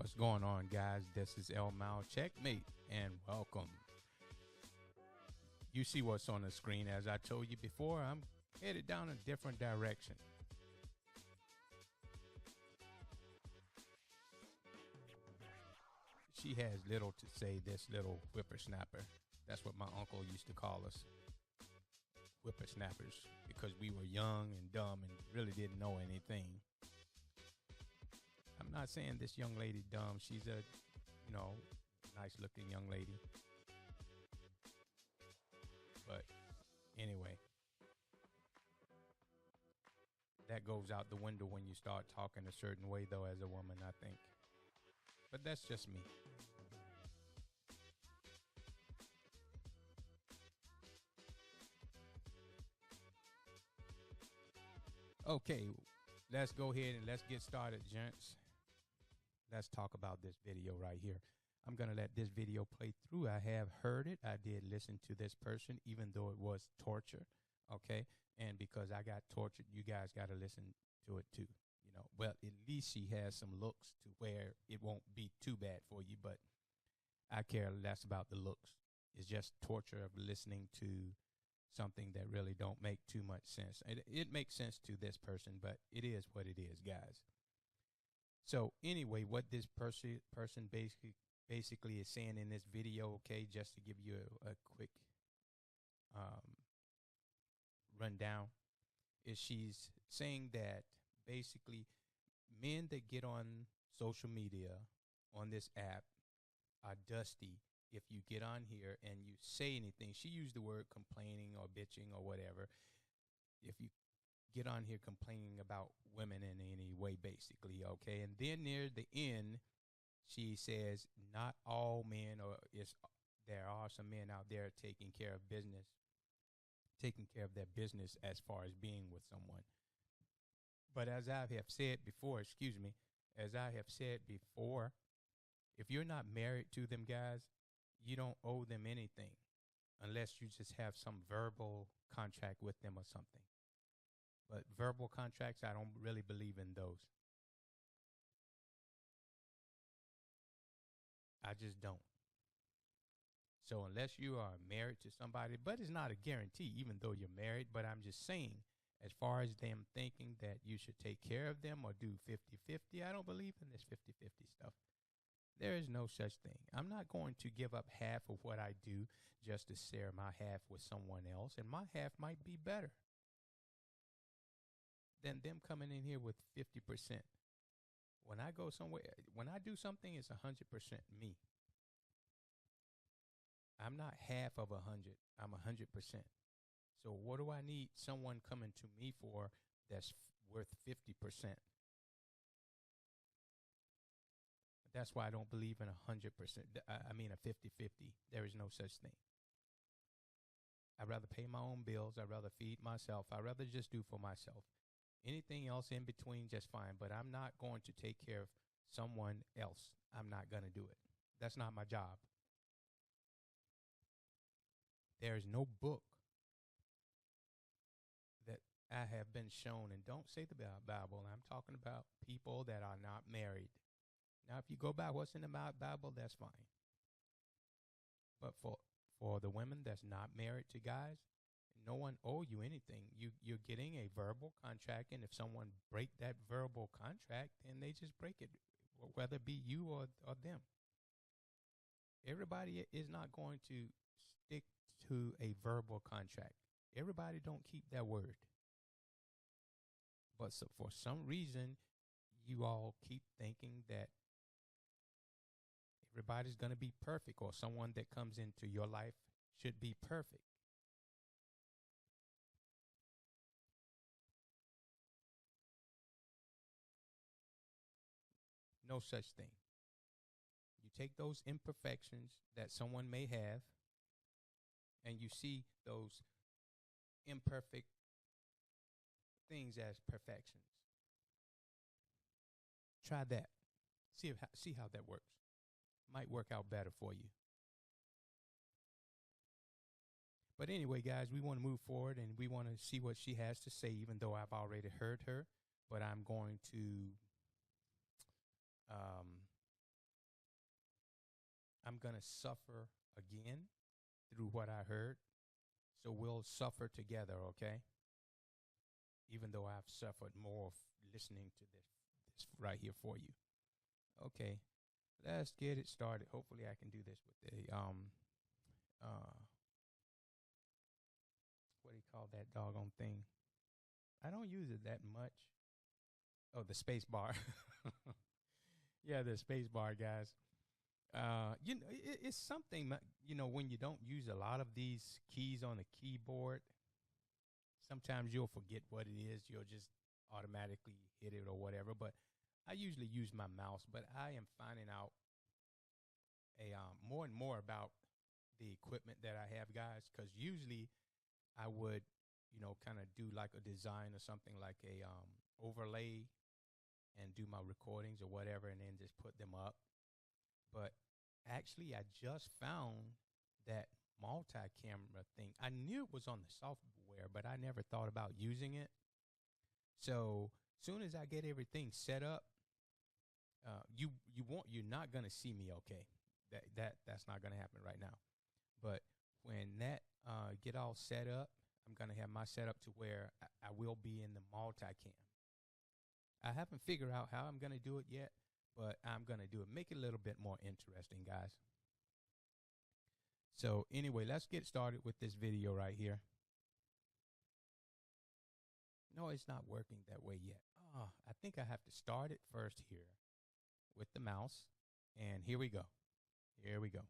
What's going on, guys? This is El Mal Checkmate, and welcome. You see what's on the screen. As I told you before, I'm headed down a different direction. She has little to say, this little whippersnapper. That's what my uncle used to call us, whippersnappers, because we were young and dumb and really didn't know anything. I'm not saying this young lady dumb. She's a, nice looking young lady. But anyway, that goes out the window when you start talking a certain way, though, as a woman, I think. But that's just me. Okay, let's go ahead and let's get started, gents. Let's talk about this video right here. I'm going to let this video play through. I have heard it. I did listen to this person, even though it was torture. Okay. And because I got tortured, you guys got to listen to it too. Well, at least she has some looks to where it won't be too bad for you, but I care less about the looks. It's just torture of listening to something that really don't make too much sense. It makes sense to this person, but it is what it is, guys. So anyway, what this person basically is saying in this video, okay, just to give you a quick rundown, is she's saying that basically men that get on social media on this app are dusty. If you get on here and you say anything, she used the word complaining or bitching or whatever. If you get on here complaining about women in any way, basically, okay? And then near the end, she says, not all men, there are some men out there taking care of their business as far as being with someone. But as I have said before, if you're not married to them, guys, you don't owe them anything unless you just have some verbal contract with them or something. But verbal contracts, I don't really believe in those. I just don't. So unless you are married to somebody, but it's not a guarantee, even though you're married, but I'm just saying, as far as them thinking that you should take care of them or do 50-50, I don't believe in this 50-50 stuff. There is no such thing. I'm not going to give up half of what I do just to share my half with someone else, and my half might be better than them coming in here with 50%. When I go somewhere, when I do something, it's 100% me. I'm not half of 100. I'm 100%. So what do I need someone coming to me for that's worth 50%? That's why I don't believe in 100%. I mean a 50-50. There is no such thing. I'd rather pay my own bills. I'd rather feed myself. I'd rather just do for myself. Anything else in between, just fine. But I'm not going to take care of someone else. I'm not going to do it. That's not my job. There is no book that I have been shown, and don't say the Bible. I'm talking about people that are not married. Now, if you go by what's in the Bible, that's fine. But for the women that's not married to guys, no one owe you anything. You're getting a verbal contract, and if someone break that verbal contract, then they just break it, whether it be you or them. Everybody is not going to stick to a verbal contract. Everybody don't keep their word. But so for some reason, you all keep thinking that everybody's going to be perfect, or someone that comes into your life should be perfect. No such thing. You take those imperfections that someone may have, and you see those imperfect things as perfections. Try that. See how that works. Might work out better for you. But anyway, guys, we want to move forward, and we want to see what she has to say, even though I've already heard her. But I'm going to I'm going to suffer again through what I heard. So we'll suffer together, okay? Even though I've suffered more listening to this right here for you. Okay, let's get it started. Hopefully I can do this with a, what do you call that doggone thing? I don't use it that much. Oh, the space bar. Yeah, the space bar, guys. You know, it's something, you know, when you don't use a lot of these keys on the keyboard, sometimes you'll forget what it is. You'll just automatically hit it or whatever. But I usually use my mouse, but I am finding out more and more about the equipment that I have, guys, because usually I would, you know, kind of do like a design or something like a overlay and do my recordings or whatever and then just put them up. But actually, I just found that multi-camera thing. I knew it was on the software, but I never thought about using it. So soon as I get everything set up, you're not gonna see me, okay? That's not gonna happen right now. But when that get all set up, I'm gonna have my setup to where I will be in the multicam. I haven't figured out how I'm gonna do it yet, but I'm gonna do it. Make it a little bit more interesting, guys. So anyway, let's get started with this video right here. No, it's not working that way yet. Oh, I think I have to start it first here with the mouse. And here we go. Here we go.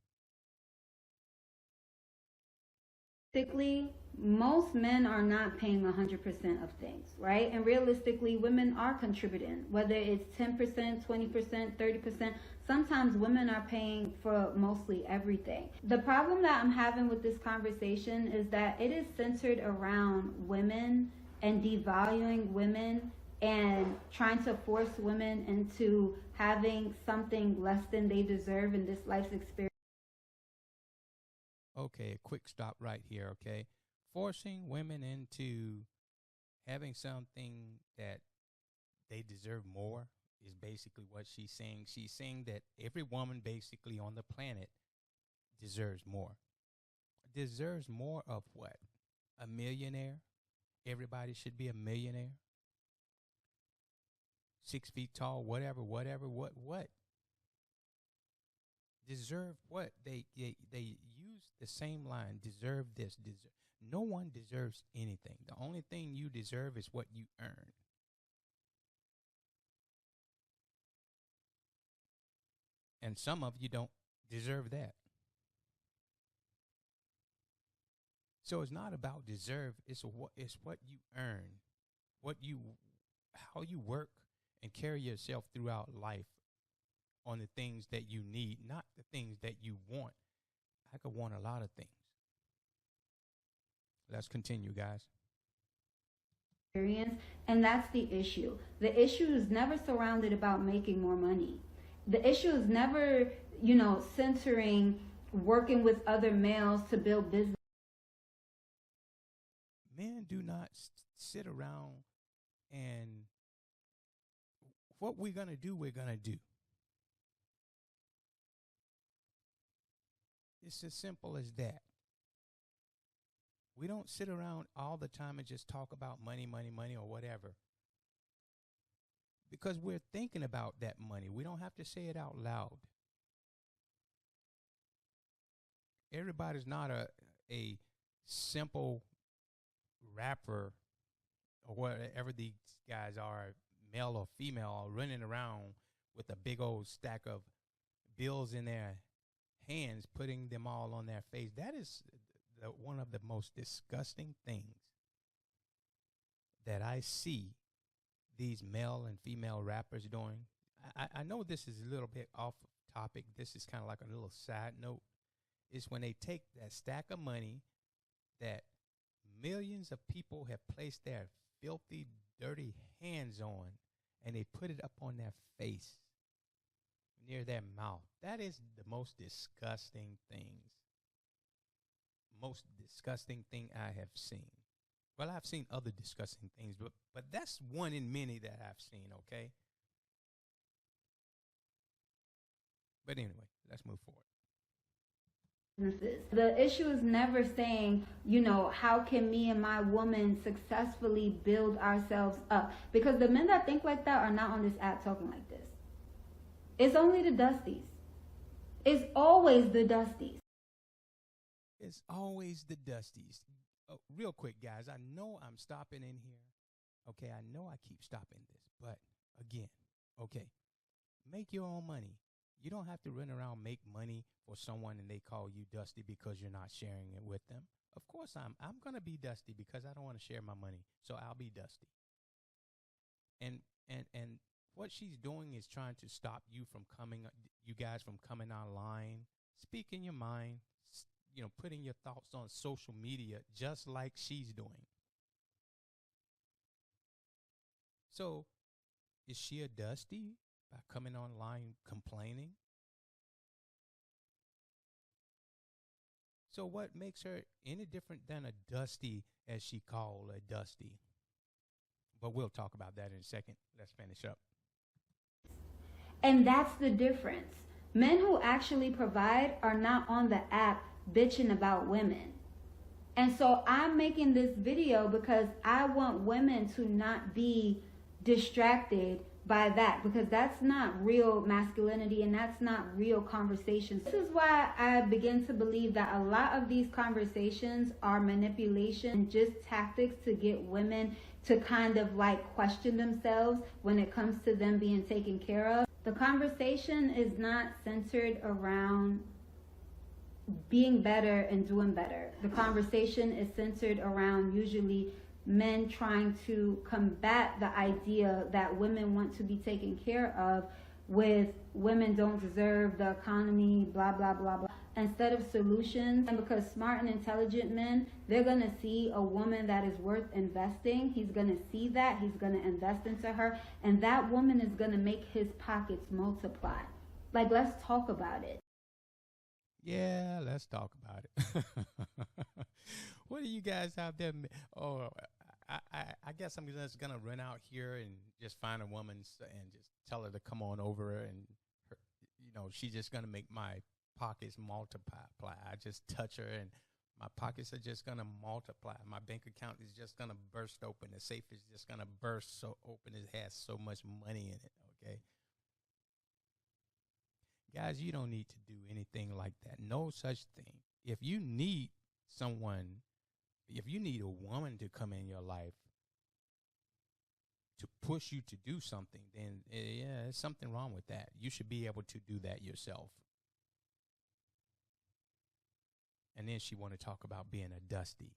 Realistically, most men are not paying 100% of things, right? And realistically, women are contributing, whether it's 10%, 20%, 30%. Sometimes women are paying for mostly everything. The problem that I'm having with this conversation is that it is centered around women and devaluing women and trying to force women into having something less than they deserve in this life's experience. Okay, a quick stop right here, okay? Forcing women into having something that they deserve more is basically what she's saying. She's saying that every woman basically on the planet deserves more. Deserves more of what? A millionaire? Everybody should be a millionaire? 6 feet tall, whatever, what? Deserve what? They use the same line. Deserve this. No one deserves anything. The only thing you deserve is what you earn. And some of you don't deserve that. So it's not about deserve. It's what you earn, how you work and carry yourself throughout life on the things that you need, not the things that you want. I could want a lot of things. Let's continue, guys. And that's the issue. The issue is never surrounded about making more money. The issue is never, centering working with other males to build business. Men do not sit around and what we're going to do, we're going to do. It's as simple as that. We don't sit around all the time and just talk about money or whatever. Because we're thinking about that money. We don't have to say it out loud. Everybody's not a simple rapper or whatever these guys are, male or female, running around with a big old stack of bills in their hands, putting them all on their face. That is one of the most disgusting things that I see these male and female rappers doing. I know this is a little bit off topic. This is kind of like a little side note. Is when they take that stack of money that millions of people have placed their filthy, dirty hands on, and they put it up on their face, near their mouth. That is the most disgusting thing I have seen. Well, I've seen other disgusting things, but that's one in many that I've seen, okay? But anyway, let's move forward. businesses. The issue is never saying, how can me and my woman successfully build ourselves up? Because the men that think like that are not on this app talking like this. It's only the dusties. It's always the dusties. It's always the dusties. Oh, real quick, guys, I know I'm stopping in here. Okay, I know I keep stopping this, but again, okay, make your own money. You don't have to run around make money for someone and they call you dusty because you're not sharing it with them. Of course I'm going to be dusty because I don't want to share my money. So I'll be dusty. And what she's doing is trying to stop you guys from coming online, speaking your mind, putting your thoughts on social media just like she's doing. So is she a dusty by coming online complaining? So what makes her any different than a dusty, as she called a dusty? But we'll talk about that in a second. Let's finish up. And that's the difference. Men who actually provide are not on the app bitching about women. And so I'm making this video because I want women to not be distracted by that, because that's not real masculinity and that's not real conversations. This is why I begin to believe that a lot of these conversations are manipulation and just tactics to get women to kind of like question themselves when it comes to them being taken care of. The conversation is not centered around being better and doing better. The conversation is centered around usually men trying to combat the idea that women want to be taken care of with women don't deserve the economy, blah, blah, blah, blah, instead of solutions. And because smart and intelligent men, they're going to see a woman that is worth investing. He's going to see that. He's going to invest into her. And that woman is going to make his pockets multiply. Like, let's talk about it. Yeah, let's talk about it. What do you guys out there? Oh, I guess I'm just going to run out here and just find a woman and just tell her to come on over. And, she's just going to make my pockets multiply. I just touch her and my pockets are just going to multiply. My bank account is just going to burst open. The safe is just going to burst so open. It has so much money in it, okay? Guys, you don't need to do anything like that. No such thing. If you need a woman to come in your life to push you to do something, then there's something wrong with that. You should be able to do that yourself. And then she want to talk about being a dusty.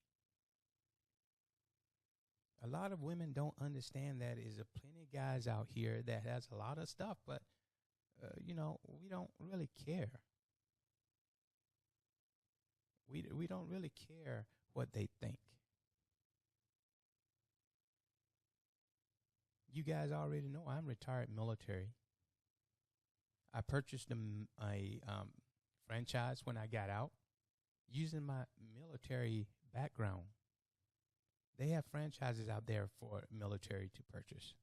A lot of women don't understand that. There's a plenty of guys out here that has a lot of stuff, but we don't really care. We don't really care what they think. You guys already know I'm retired military. I purchased a franchise when I got out using my military background. They have franchises out there for military to purchase.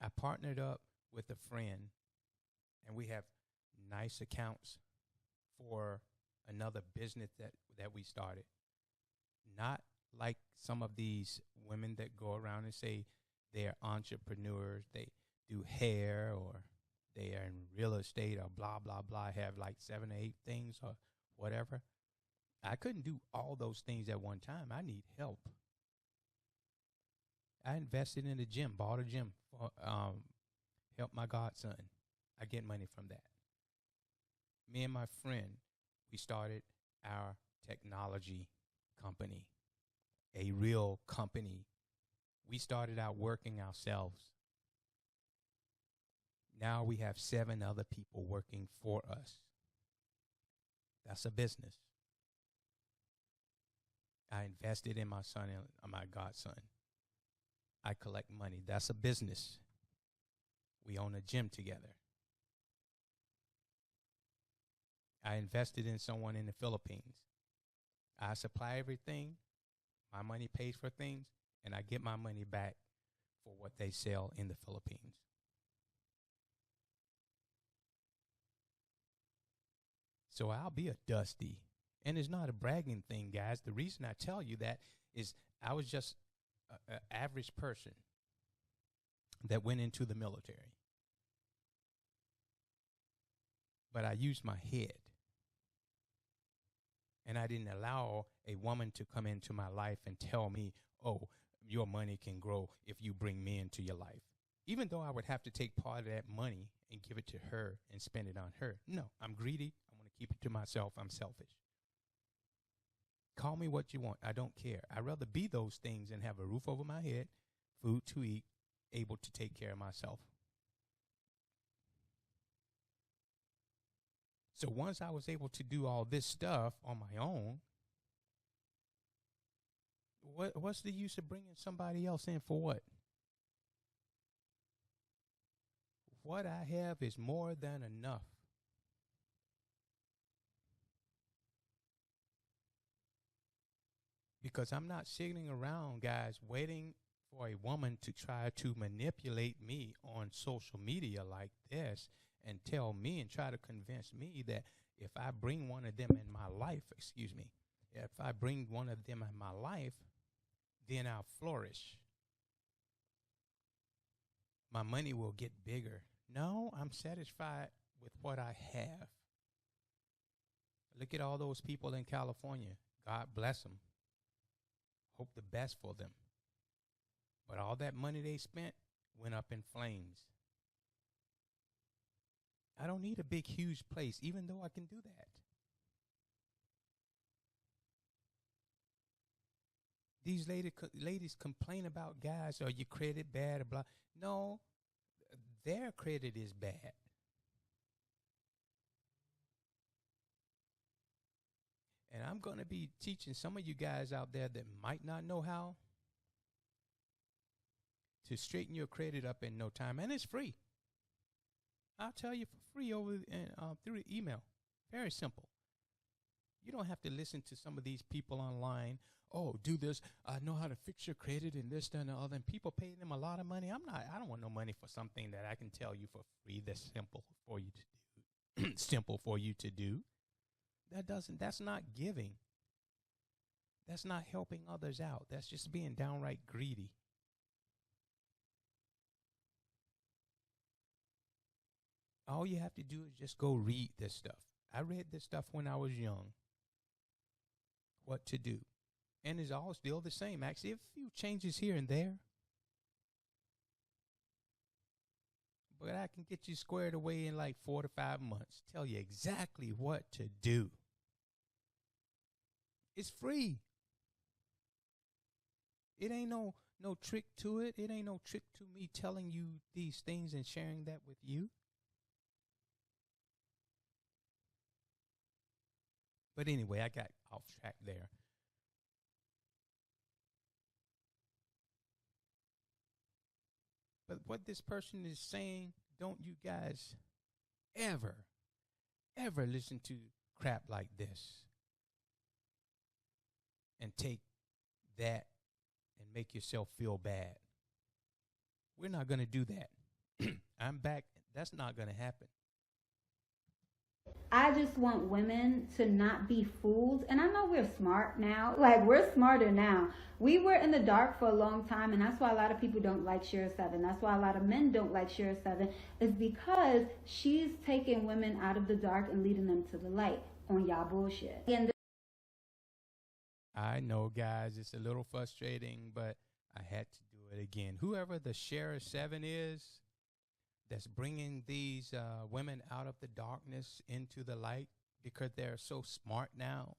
I partnered up with a friend, and we have nice accounts for another business that we started. Not like some of these women that go around and say they're entrepreneurs, they do hair, or they are in real estate, or blah, blah, blah, have like 7 or 8 things or whatever. I couldn't do all those things at one time. I need help. I invested in a gym, bought a gym for help my godson. I get money from that. Me and my friend, we started our technology company, a real company. We started out working ourselves. Now we have 7 other people working for us. That's a business. I invested in my son and my godson. I collect money. That's a business. We own a gym together. I invested in someone in the Philippines. I supply everything. My money pays for things, and I get my money back for what they sell in the Philippines. So I'll be a dusty. And it's not a bragging thing, guys. The reason I tell you that is I was just an average person that went into the military. But I used my head. And I didn't allow a woman to come into my life and tell me, oh, your money can grow if you bring me into your life. Even though I would have to take part of that money and give it to her and spend it on her. No, I'm greedy. I want to keep it to myself. I'm selfish. Call me what you want. I don't care. I'd rather be those things and have a roof over my head, food to eat, able to take care of myself. So once I was able to do all this stuff on my own, what's the use of bringing somebody else in for what? What I have is more than enough. Because I'm not sitting around, guys, waiting for a woman to try to manipulate me on social media like this and tell me and try to convince me that if I bring one of them in my life, if I bring one of them in my life, then I'll flourish. My money will get bigger. No, I'm satisfied with what I have. Look at all those people in California. God bless them. Hope the best for them. But all that money they spent went up in flames. I don't need a big, huge place, even though I can do that. These ladies complain about guys, or your credit bad, or blah. No, their credit is bad. And I'm going to be teaching some of you guys out there that might not know how to straighten your credit up in no time. And it's free. I'll tell you for free over through email. Very simple. You don't have to listen to some of these people online. Oh, do this. I know how to fix your credit and this, that, and the other. And people pay them a lot of money. I don't want no money for something that I can tell you for free that's simple for you to do. Simple for you to do. That's not giving. That's not helping others out. That's just being downright greedy. All you have to do is just go read this stuff. I read this stuff when I was young. What to do. And it's all still the same. Actually, a few changes here and there. But I can get you squared away in like 4 to 5 months. Tell you exactly what to do. It's free. It ain't no trick to it. It ain't no trick to me telling you these things and sharing that with you. But anyway, I got off track there. But what this person is saying, don't you guys ever listen to crap like this and take that and make yourself feel bad. We're not going to do that. I'm back. That's not going to happen. I just want women to not be fooled. And I know we're smart now. Like, we're smarter now. We were in the dark for a long time, and that's why a lot of people don't like Share 7. That's why a lot of men don't like Share 7, is because she's taking women out of the dark and leading them to the light on y'all bullshit. And I know, guys, it's a little frustrating, but I had to do it again. Whoever the Share 7 is, that's bringing these women out of the darkness into the light because they're so smart now.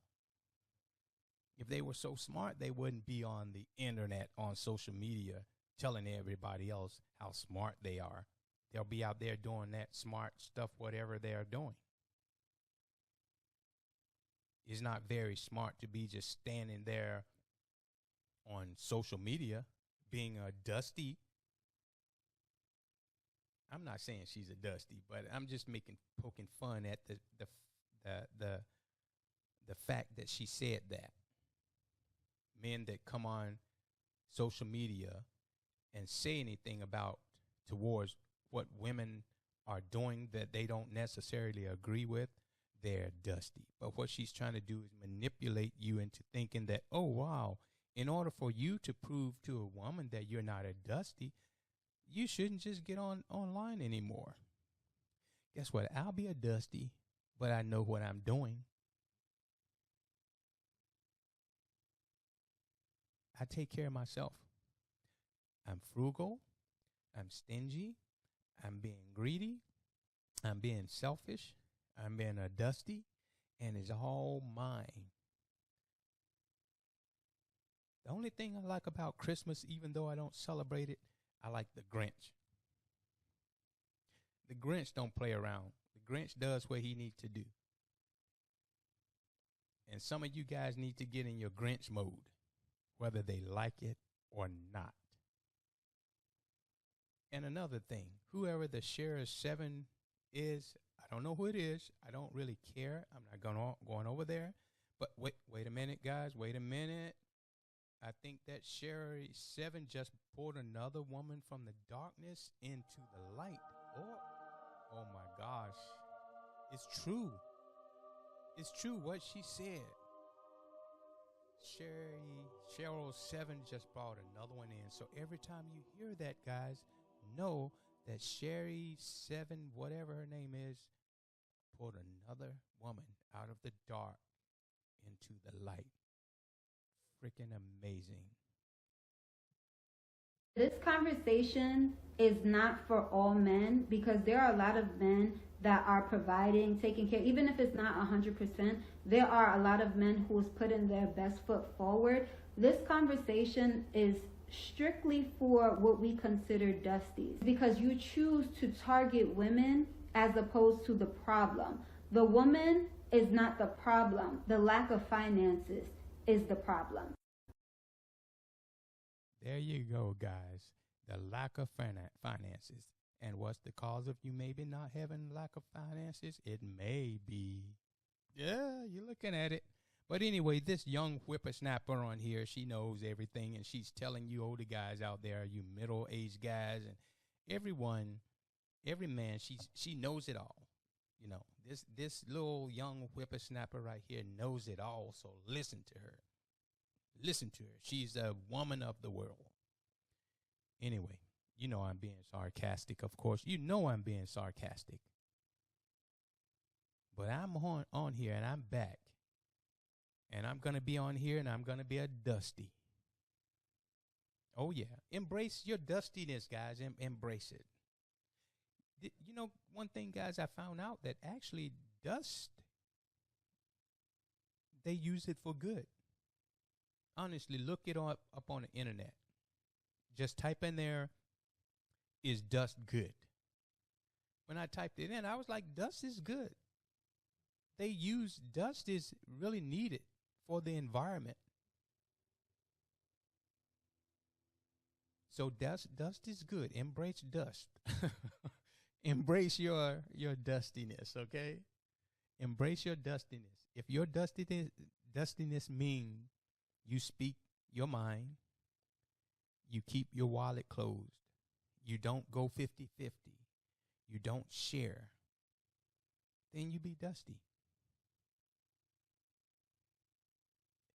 If they were so smart, they wouldn't be on the internet, on social media, telling everybody else how smart they are. They'll be out there doing that smart stuff, whatever they are doing. It's not very smart to be just standing there on social media being a dusty. I'm not saying she's a dusty, but I'm just poking fun at the fact that she said that. Men that come on social media and say anything towards what women are doing that they don't necessarily agree with, they're dusty. But what she's trying to do is manipulate you into thinking that, oh, wow, in order for you to prove to a woman that you're not a dusty, you shouldn't just get online anymore. Guess what? I'll be a dusty, but I know what I'm doing. I take care of myself. I'm frugal. I'm stingy. I'm being greedy. I'm being selfish. I'm being a dusty. And it's all mine. The only thing I like about Christmas, even though I don't celebrate it, I like the Grinch. The Grinch don't play around. The Grinch does what he needs to do. And some of you guys need to get in your Grinch mode, whether they like it or not. And another thing, whoever the Share 7 is, I don't know who it is. I don't really care. I'm not going over there. But wait a minute, guys. Wait a minute. I think that Share 7 just pulled another woman from the darkness into the light. Oh my gosh. It's true. It's true what she said. Cheryl 7 just brought another one in. So every time you hear that, guys, know that Sherry 7, whatever her name is, pulled another woman out of the dark into the light. Freaking amazing. This conversation is not for all men, because there are a lot of men that are providing, taking care, even if it's not 100%, there are a lot of men who's putting their best foot forward. This conversation is strictly for what we consider dusties, because you choose to target women as opposed to the problem. The woman is not the problem. The lack of finances is the problem. There you go, guys. The lack of finances. And what's the cause of you maybe not having lack of finances? It may be, yeah, you're looking at it. But anyway, this young whippersnapper on here, she knows everything, and she's telling you older guys out there, you middle-aged guys, and every man, she knows it all. You know, this little young whippersnapper right here knows it all, so listen to her. Listen to her. She's a woman of the world. Anyway, you know I'm being sarcastic, of course. You know I'm being sarcastic. But I'm on here, and I'm back. And I'm going to be on here, and I'm going to be a dusty. Oh, yeah. Embrace your dustiness, guys. Embrace it. You know, one thing, guys, I found out that actually dust, they use it for good. Honestly, look it up on the internet. Just type in there, is dust good? When I typed it in, I was like, dust is good. Dust is really needed for the environment. So dust is good. Embrace dust. Embrace your dustiness, okay? Embrace your dustiness. If your dustiness means you speak your mind, you keep your wallet closed, you don't go 50-50, you don't share, then you be dusty.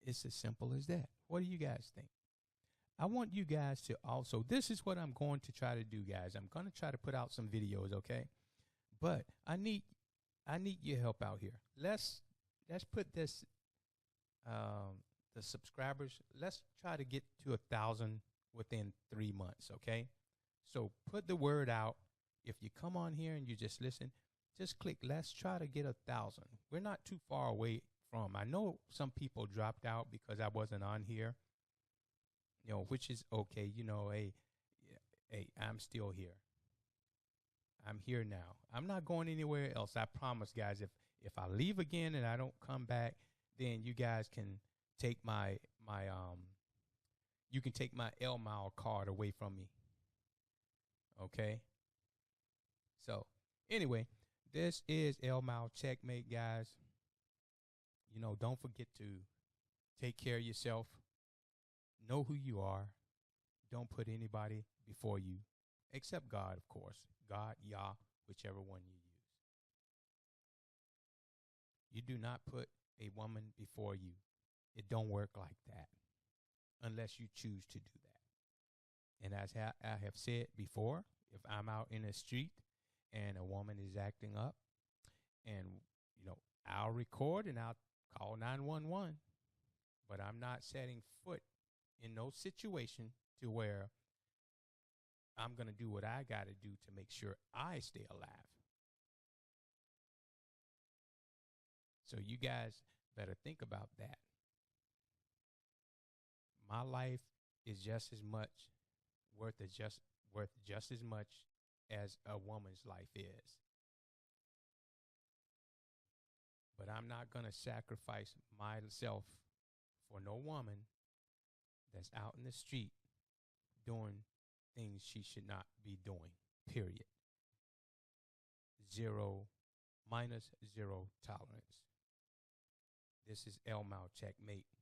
It's as simple as that. What do you guys think? I want you guys to also, this is what I'm going to try to do, guys. I'm going to try to put out some videos, okay? But I need your help out here. Let's put this, the subscribers, let's try to get to 1,000 within 3 months, okay? So put the word out. If you come on here and you just listen, just click, let's try to get 1,000. We're not too far away from. I know some people dropped out because I wasn't on here, you know, which is okay. You know, hey, I'm still here. I'm here now. I'm not going anywhere else. I promise, guys. If I leave again and I don't come back, then you guys can take my you can take my L Mile card away from me. Okay. So anyway, this is L Mile Checkmate, guys. You know, don't forget to take care of yourself. Know who you are. Don't put anybody before you, except God, of course. God, Yah, whichever one you use. You do not put a woman before you. It don't work like that unless you choose to do that. And as I have said before, if I'm out in the street and a woman is acting up, and I'll record and I'll call 911, but I'm not setting foot in no situation to where I'm going to do what I got to do to make sure I stay alive. So you guys better think about that. My life is just as much worth just as much as a woman's life is. But I'm not going to sacrifice myself for no woman that's out in the street doing things she should not be doing, period. -0 tolerance. This is Elmau Checkmate.